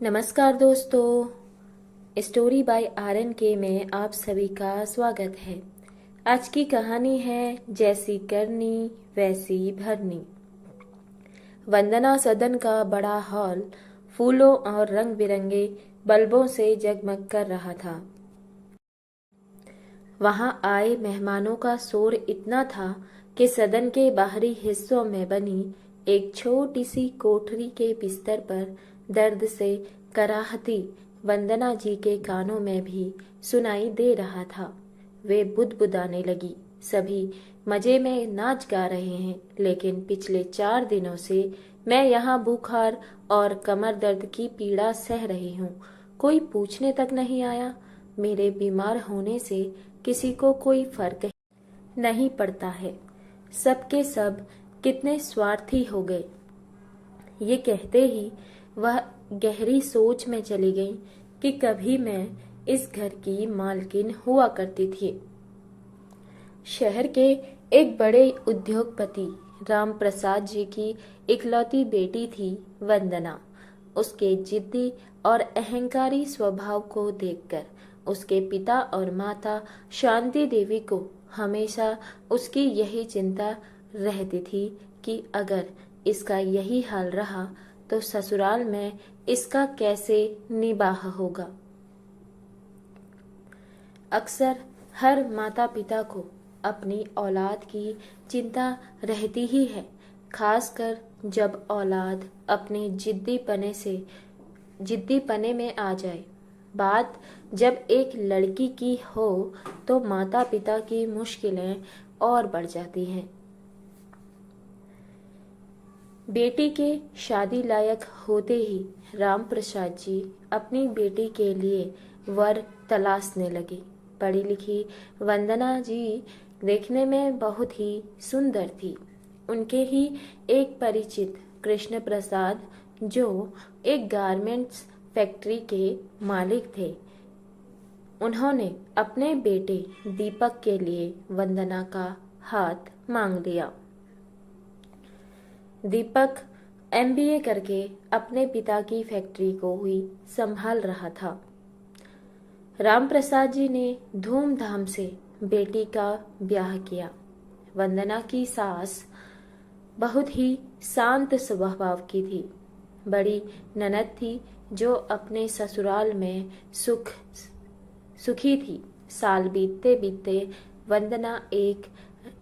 नमस्कार दोस्तों, story by are के में आप सभी का स्वागत है। आज की कहानी है जैसी करनी वैसी भरनी। वंदना सदन का बड़ा हॉल फूलों और रंग बिरंगे बल्बों से जगमग कर रहा था। वहां आए मेहमानों का शोर इतना था कि सदन के बाहरी हिस्सों में बनी एक छोटी सी कोठरी के बिस्तर पर दर्द से कराहती वंदना जी के कानों में भी सुनाई दे रहा था। वे बुदबुदाने लगी। सभी मजे में नाच गा रहे हैं, लेकिन पिछले 4 दिनों से मैं यहाँ बुखार और कमर दर्द की पीड़ा सह रही हूँ। कोई पूछने तक नहीं आया। मेरे बीमार होने से किसी को कोई फर्क नहीं पड़ता है। सबके सब कितने स्वार्थी हो गए। ये कहते ही वह गहरी सोच में चली गई कि कभी मैं इस घर की मालकिन हुआ करती थी। शहर के एक बड़े उद्योगपति राम प्रसाद जी की इकलौती बेटी थी वंदना। उसके जिद्दी और अहंकारी स्वभाव को देखकर उसके पिता और माता शांति देवी को हमेशा उसकी यही चिंता रहती थी कि अगर इसका यही हाल रहा तो ससुराल में इसका कैसे निबाह होगा। अक्सर हर माता पिता को अपनी औलाद की चिंता रहती ही है, खासकर जब औलाद अपने जिद्दीपने में आ जाए। बात जब एक लड़की की हो तो माता पिता की मुश्किलें और बढ़ जाती हैं। बेटी के शादी लायक होते ही राम प्रसाद जी अपनी बेटी के लिए वर तलाशने लगे। पढ़ी लिखी वंदना जी देखने में बहुत ही सुंदर थी। उनके ही एक परिचित कृष्ण प्रसाद, जो एक गारमेंट्स फैक्ट्री के मालिक थे, उन्होंने अपने बेटे दीपक के लिए वंदना का हाथ मांग लिया। दीपक MBA करके अपने पिता की फैक्ट्री को ही संभाल रहा था। राम प्रसाद जी ने धूमधाम से बेटी का ब्याह किया। वंदना की सास बहुत ही शांत स्वभाव की थी। बड़ी ननद थी जो अपने ससुराल में सुखी थी। साल बीतते बीतते वंदना एक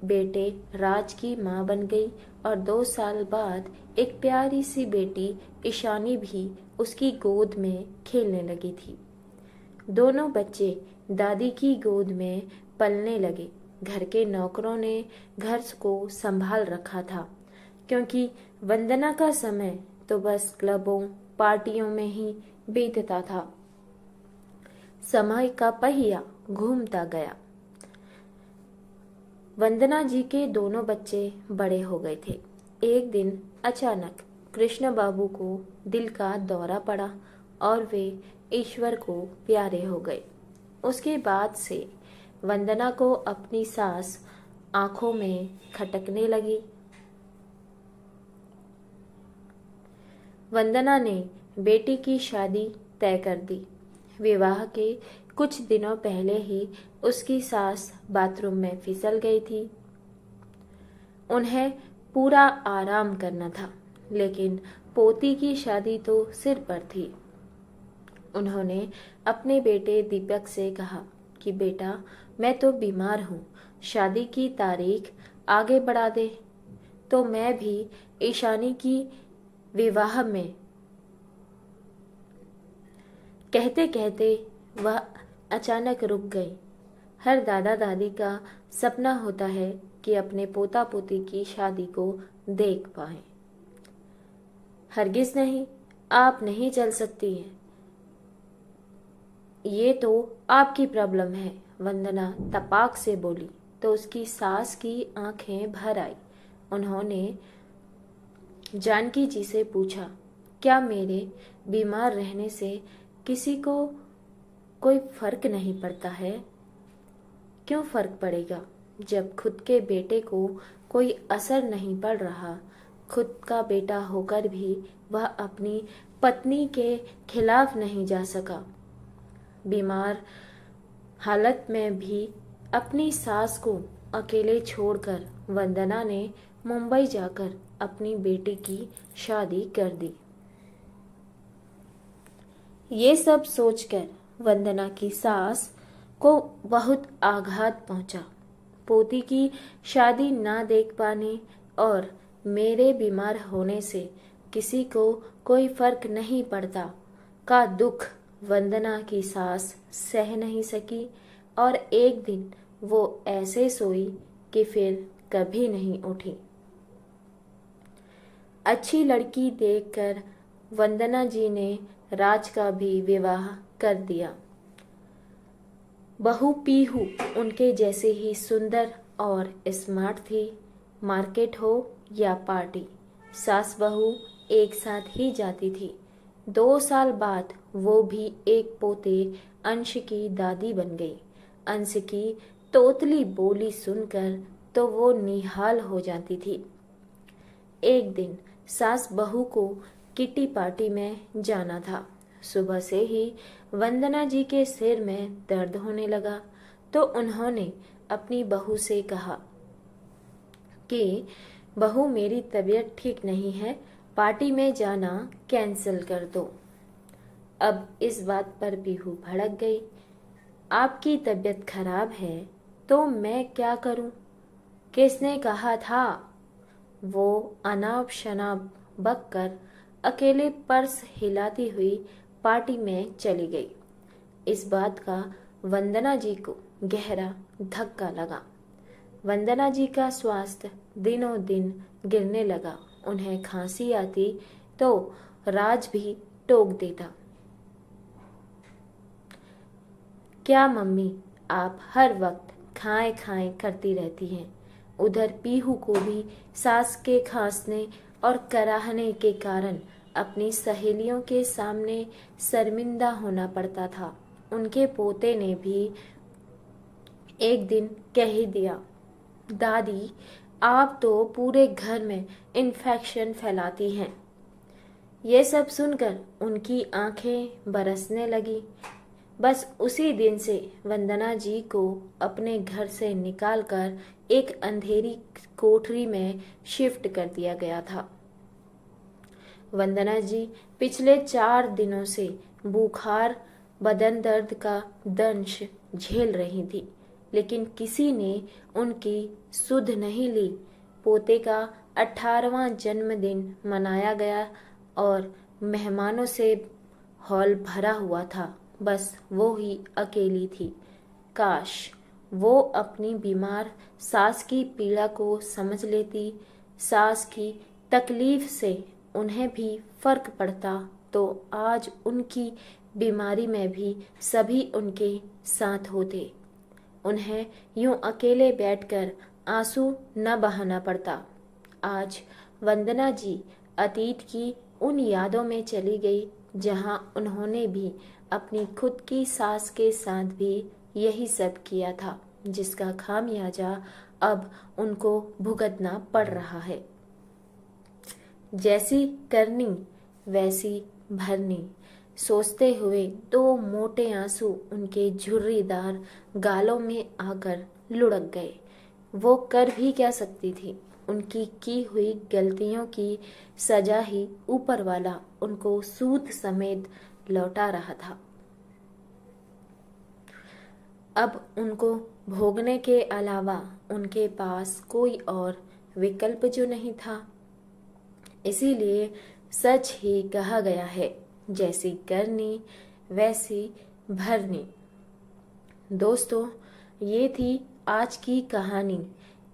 बेटे राज की मां बन गई और 2 साल बाद एक प्यारी सी बेटी ईशानी भी उसकी गोद में खेलने लगी थी। दोनों बच्चे दादी की गोद में पलने लगे। घर के नौकरों ने घर को संभाल रखा था, क्योंकि वंदना का समय तो बस क्लबों पार्टियों में ही बीतता था। समय का पहिया घूमता गया। वंदना जी के दोनों बच्चे बड़े हो गए थे। एक दिन अचानक कृष्ण बाबू को दिल का दौरा पड़ा और वे ईश्वर को प्यारे हो गए। उसके बाद से वंदना को अपनी सास आंखों में खटकने लगी। वंदना ने बेटी की शादी तय कर दी। विवाह के कुछ दिनों पहले ही उसकी सास बाथरूम में फिसल गई थी। उन्हें पूरा आराम करना था, लेकिन पोती की शादी तो सिर पर थी। उन्होंने अपने बेटे दीपक से कहा कि बेटा, मैं तो बीमार हूँ, शादी की तारीख आगे बढ़ा दे तो मैं भी ईशानी की विवाह में। कहते कहते वह अचानक रुक गई। हर दादा दादी का सपना होता है कि अपने पोता पोती की शादी को देख पाए। हरगिज नहीं, आप नहीं चल सकती हैं, ये तो आपकी प्रॉब्लम है, वंदना तपाक से बोली तो उसकी सास की आंखें भर आई। उन्होंने जानकी जी से पूछा, क्या मेरे बीमार रहने से किसी को कोई फर्क नहीं पड़ता है? क्यों फर्क पड़ेगा जब खुद के बेटे को कोई असर नहीं पड़ रहा। खुद का बेटा होकर भी वह अपनी पत्नी के खिलाफ नहीं जा सका। बीमार हालत में भी अपनी सास को अकेले छोड़कर वंदना ने मुंबई जाकर अपनी बेटी की शादी कर दी। ये सब सोचकर वंदना की सास को बहुत आघात पहुंचा। पोती की शादी ना देख पाने और मेरे बीमार होने से किसी को कोई फर्क नहीं पड़ता का दुख वंदना की सास सह नहीं सकी और एक दिन वो ऐसे सोई कि फिर कभी नहीं उठी। अच्छी लड़की देखकर वंदना जी ने राज का भी विवाह कर दिया। बहू पीहू उनके जैसे ही सुंदर और स्मार्ट थी। मार्केट हो या पार्टी, सास बहू एक साथ ही जाती थी। 2 साल बाद वो भी एक पोते अंश की दादी बन गई। अंश की तोतली बोली सुनकर तो वो निहाल हो जाती थी। एक दिन सास बहू को किटी पार्टी में जाना था। सुबह से ही वंदना जी के सिर में दर्द होने लगा तो उन्होंने अपनी बहू से कहा कि बहू, मेरी तबीयत ठीक नहीं है, पार्टी में जाना कैंसिल कर दो। अब इस बात पर पीहू भड़क गई। आपकी तबीयत खराब है तो मैं क्या करूं? किसने कहा था? वो अनाप शनाप बककर अकेले पर्स हिलाती हुई पार्टी में चली गई। इस बात का वंदना जी को गहरा धक्का लगा। वंदना जी का स्वास्थ्य दिनों दिन गिरने लगा। उन्हें खांसी आती तो राज भी टोक देता। क्या मम्मी, आप हर वक्त खाएं खाएं करती रहती हैं। उधर पीहू को भी सास के खांसने और कराहने के कारण अपनी सहेलियों के सामने शर्मिंदा होना पड़ता था। उनके पोते ने भी एक दिन कह ही दिया, दादी, आप तो पूरे घर में इन्फेक्शन फैलाती हैं। ये सब सुनकर उनकी आंखें बरसने लगी। बस उसी दिन से वंदना जी को अपने घर से निकालकर एक अंधेरी कोठरी में शिफ्ट कर दिया गया था। वंदना जी पिछले 4 दिनों से बुखार, बदन दर्द का दंश झेल रही थी, लेकिन किसी ने उनकी सुध नहीं ली। पोते का 18वां जन्मदिन मनाया गया और मेहमानों से हॉल भरा हुआ था। बस वो ही अकेली थी। काश वो अपनी बीमार सास की पीड़ा को समझ लेती। सास की तकलीफ से उन्हें भी फर्क पड़ता तो आज उनकी बीमारी में भी सभी उनके साथ होते। उन्हें यूं अकेले बैठकर आंसू न बहाना पड़ता। आज वंदना जी अतीत की उन यादों में चली गई जहां उन्होंने भी अपनी खुद की सास के साथ भी यही सब किया था, जिसका खामियाजा अब उनको भुगतना पड़ रहा है। जैसी करनी वैसी भरनी सोचते हुए 2 मोटे आंसू उनके झुर्रीदार गालों में आकर लुढ़क गए। वो कर भी क्या सकती थी? उनकी की हुई गलतियों की सजा ही ऊपर वाला उनको सूद समेत लौटा रहा था। अब उनको भोगने के अलावा उनके पास कोई और विकल्प जो नहीं था। इसीलिए सच ही कहा गया है, जैसी करनी वैसी भरनी। दोस्तों, ये थी आज की कहानी।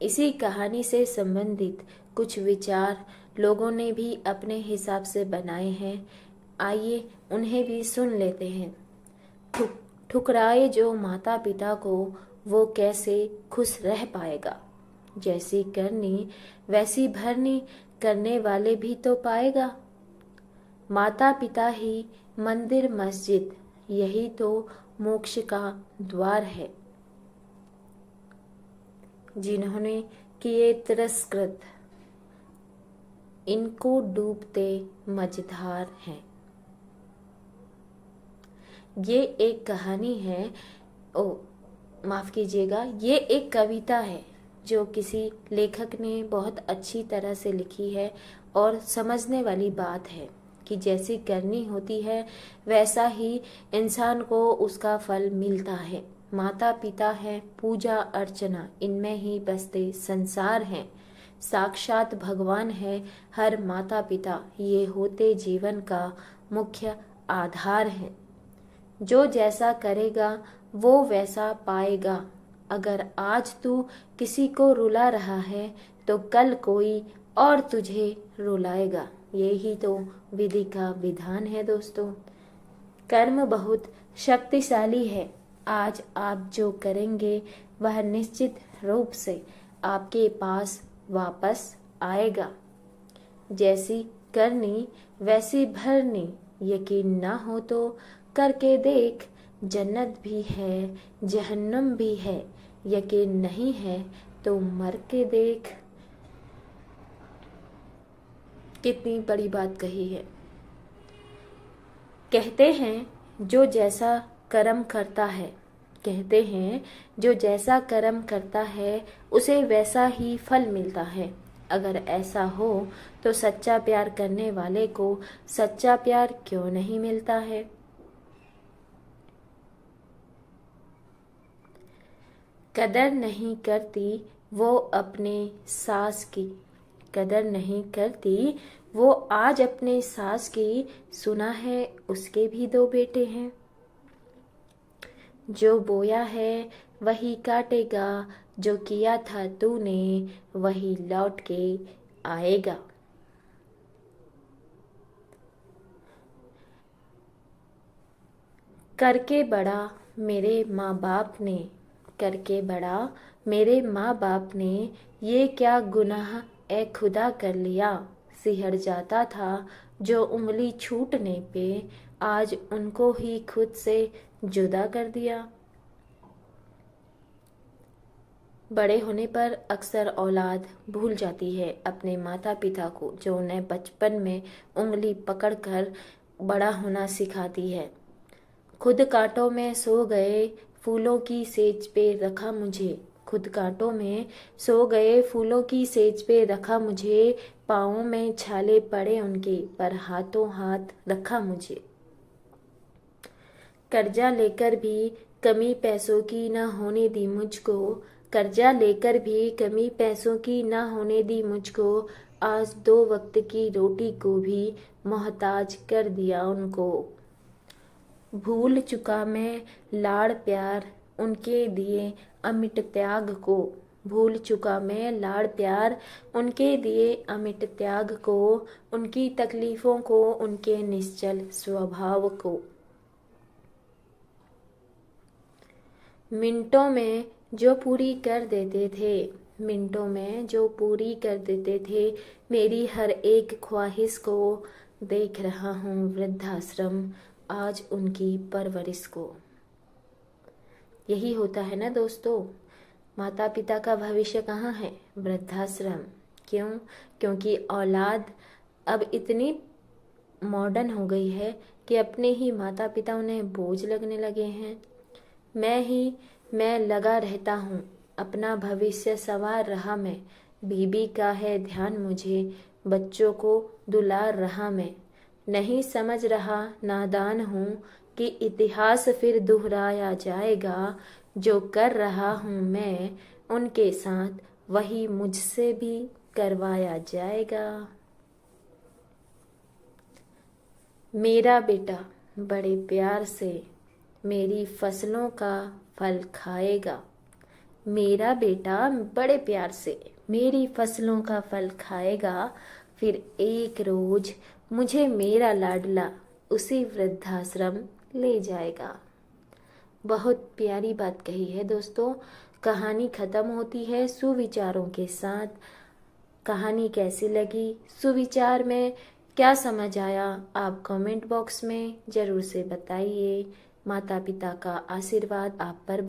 इसी कहानी से संबंधित कुछ विचार लोगों ने भी अपने हिसाब से बनाए हैं। आइए उन्हें भी सुन लेते हैं। ठुकराए जो माता पिता को, वो कैसे खुश रह पाएगा। जैसी करनी वैसी भरनी करने वाले भी तो पाएगा। माता पिता ही मंदिर मस्जिद, यही तो मोक्ष का द्वार है। जिन्होंने किए तिरस्कृत, इनको डूबते मझधार हैं। ये एक कहानी है, माफ कीजिएगा, ये एक कविता है जो किसी लेखक ने बहुत अच्छी तरह से लिखी है और समझने वाली बात है कि जैसी करनी होती है वैसा ही इंसान को उसका फल मिलता है। माता पिता है, पूजा अर्चना, इनमें ही बसते संसार है। साक्षात भगवान है हर माता पिता, ये होते जीवन का मुख्य आधार है। जो जैसा करेगा वो वैसा पाएगा। अगर आज तू किसी को रुला रहा है तो कल कोई और तुझे रुलाएगा। यही तो विधि का विधान है दोस्तों। कर्म बहुत शक्तिशाली है। आज आप जो करेंगे वह निश्चित रूप से आपके पास वापस आएगा। जैसी करनी वैसी भरनी, यकीन ना हो तो करके देख। जन्नत भी है जहन्नम भी है, यकीन नहीं है तो मर के देख। कितनी बड़ी बात कही है। कहते हैं जो जैसा कर्म करता है, कहते हैं जो जैसा कर्म करता है उसे वैसा ही फल मिलता है। अगर ऐसा हो तो सच्चा प्यार करने वाले को सच्चा प्यार क्यों नहीं मिलता है। कदर नहीं करती वो अपने सास की, कदर नहीं करती वो आज अपने सास की। सुना है उसके भी 2 बेटे हैं। जो बोया है वही काटेगा, जो किया था तूने वही लौट के आएगा। करके बड़ा मेरे माँ बाप ने, करके बड़ा मेरे माँ बाप ने, ये क्या गुनाह ए खुदा कर लिया। सिहर जाता था जो उंगली छूटने पे, आज उनको ही खुद से जुदा कर दिया। बड़े होने पर अक्सर औलाद भूल जाती है अपने माता पिता को, जो उन्हें बचपन में उंगली पकड़कर बड़ा होना सिखाती है। खुद कांटों में सो गए फूलों की सेज पे रखा मुझे, खुद कांटों में सो गए फूलों की सेज पे रखा मुझे। पाँवों में छाले पड़े उनके पर हाथों हाथ रखा मुझे। कर्जा लेकर भी कमी पैसों की न होने दी मुझको, कर्जा लेकर भी कमी पैसों की न होने दी मुझको। आज 2 वक्त की रोटी को भी मोहताज कर दिया उनको। भूल चुका मैं लाड़ प्यार उनके दिए अमिट त्याग को, भूल चुका मैं लाड़ प्यार उनके दिए अमिट त्याग को। उनकी तकलीफों को, उनके निश्चल स्वभाव को। मिनटों में जो पूरी कर देते थे, मिनटों में जो पूरी कर देते थे मेरी हर एक ख्वाहिश को। देख रहा हूँ वृद्धाश्रम आज उनकी परवरिश को। यही होता है ना दोस्तों, माता पिता का भविष्य कहाँ है? वृद्धाश्रम। क्यों? क्योंकि औलाद अब इतनी मॉडर्न हो गई है कि अपने ही माता पिता उन्हें बोझ लगने लगे हैं। मैं लगा रहता हूँ, अपना भविष्य संवार रहा मैं। बीबी का है ध्यान मुझे, बच्चों को दुलार रहा मैं। नहीं समझ रहा नादान हूँ कि इतिहास फिर दोहराया जाएगा। जो कर रहा हूँ मैं उनके साथ वही मुझसे भी करवाया जाएगा। मेरा बेटा बड़े प्यार से मेरी फसलों का फल खाएगा। मेरा बेटा बड़े प्यार से मेरी फसलों का फल खाएगा। फिर एक रोज मुझे मेरा लाडला उसी वृद्धाश्रम ले जाएगा। बहुत प्यारी बात कही है दोस्तों। कहानी खत्म होती है सुविचारों के साथ। कहानी कैसी लगी, सुविचार में क्या समझ आया, आप कमेंट बॉक्स में जरूर से बताइए। माता पिता का आशीर्वाद आप पर